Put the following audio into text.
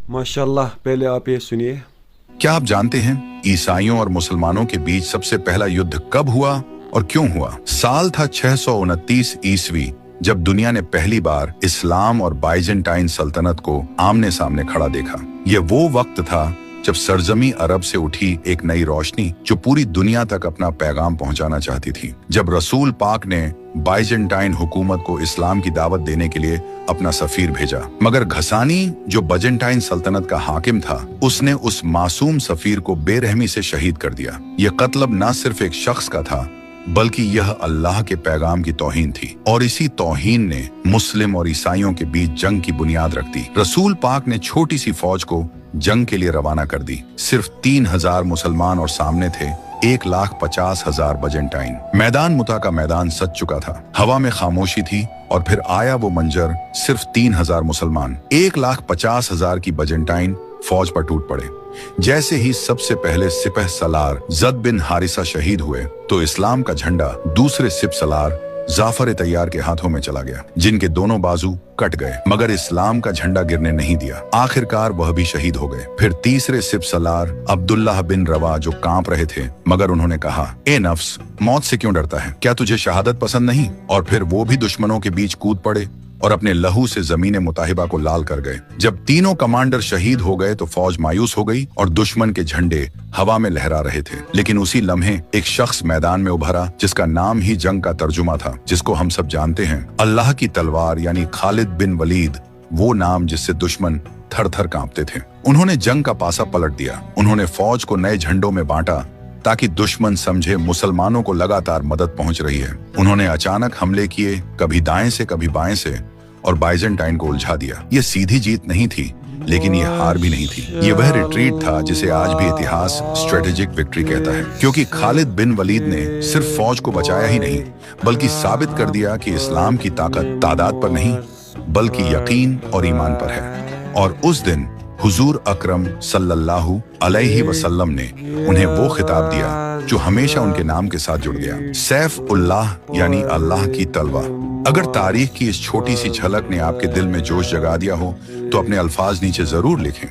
माशाल्लाह, पहले आप ये सुनिए। क्या आप जानते हैं ईसाइयों और मुसलमानों के बीच सबसे पहला युद्ध कब हुआ और क्यों हुआ? साल था 629 ईस्वी, जब दुनिया ने पहली बार इस्लाम और बाइजेंटाइन सल्तनत को आमने सामने खड़ा देखा। यह वो वक्त था जब सरजमी अरब से उठी एक नई रोशनी जो पूरी दुनिया तक अपना पैगाम पहुंचाना चाहती थी। जब रसूल पाक ने बाइजेंटाइन हुकूमत को इस्लाम की दावत देने के लिए अपना सफीर भेजा, मगर घसानी जो बाइजेंटाइन सल्तनत का हाकिम था, उसने उस मासूम सफीर को बेरहमी से शहीद कर दिया। यह कत्ल न सिर्फ एक शख्स का था, बल्कि यह अल्लाह के पैगाम की तौहीन थी, और इसी तौहीन ने मुस्लिम और ईसाइयों के बीच जंग की बुनियाद रख दी। रसूल पाक ने छोटी सी फौज को जंग के लिए रवाना कर दी। सिर्फ 3000 मुसलमान और सामने थे 1,50,000 बाइजेंटाइन। मैदान मुता का मैदान सज चुका था, हवा में खामोशी थी, और फिर आया वो मंजर, सिर्फ 3000 मुसलमान 1,50,000 की बाइजेंटाइन फौज पर टूट पड़े। जैसे ही सबसे पहले सिपह सलार जद बिन हारिसा शहीद हुए, तो इस्लाम का झंडा दूसरे सिप सलार जाफर तैयार के हाथों में चला गया, जिनके दोनों बाजू कट गए, मगर इस्लाम का झंडा गिरने नहीं दिया। आखिरकार वह भी शहीद हो गए। फिर तीसरे सिप सलार अब्दुल्लाह बिन रवा जो कांप रहे थे, मगर उन्होंने कहा, ए नफ्स, मौत से क्यों डरता है? क्या तुझे शहादत पसंद नहीं? और फिर वो भी दुश्मनों के बीच कूद पड़े और अपने लहू से जमीन मुताहिबा को लाल कर गए। जब तीनों कमांडर शहीद हो गए तो फौज मायूस हो गई और दुश्मन के झंडे हवा में लहरा रहे थे। लेकिन उसी लम्हे एक शख्स मैदान में उभरा, जिसका नाम ही जंग का तर्जुमा था, जिसको हम सब जानते हैं, अल्लाह की तलवार, यानी खालिद बिन वलीद, वो नाम जिससे दुश्मन थर थर कांपते थे। उन्होंने जंग का पासा पलट दिया। उन्होंने फौज को नए झंडों में बांटा, ताकि दुश्मन समझे मुसलमानों को लगातार मदद पहुंच रही है। उन्होंने अचानक हमले किए, कभी दाएं से कभी बाएं से, और बाइजेंटाइन को उलझा दिया। ये सीधी जीत नहीं थी, लेकिन ये हार भी नहीं थी। ये वह रिट्रीट था जिसे आज भी इतिहास स्ट्रेटेजिक विक्ट्री कहता है, क्योंकि खालिद बिन वलीद ने सिर्फ फौज को बचाया ही नहीं, बल्कि साबित कर दिया कि इस्लाम की ताकत तादाद पर नहीं, बल्कि यकीन और ईमान पर है। और उस दिन हुजूर अकरम सल्लल्लाहु अलैहि वसल्लम ने उन्हें वो खिताब दिया जो हमेशा उनके नाम के साथ जुड़ गया, सैफ उल्लाह, यानी अल्लाह की तलवार। अगर तारीख की इस छोटी सी झलक ने आपके दिल में जोश जगा दिया हो, तो अपने अल्फाज नीचे जरूर लिखें।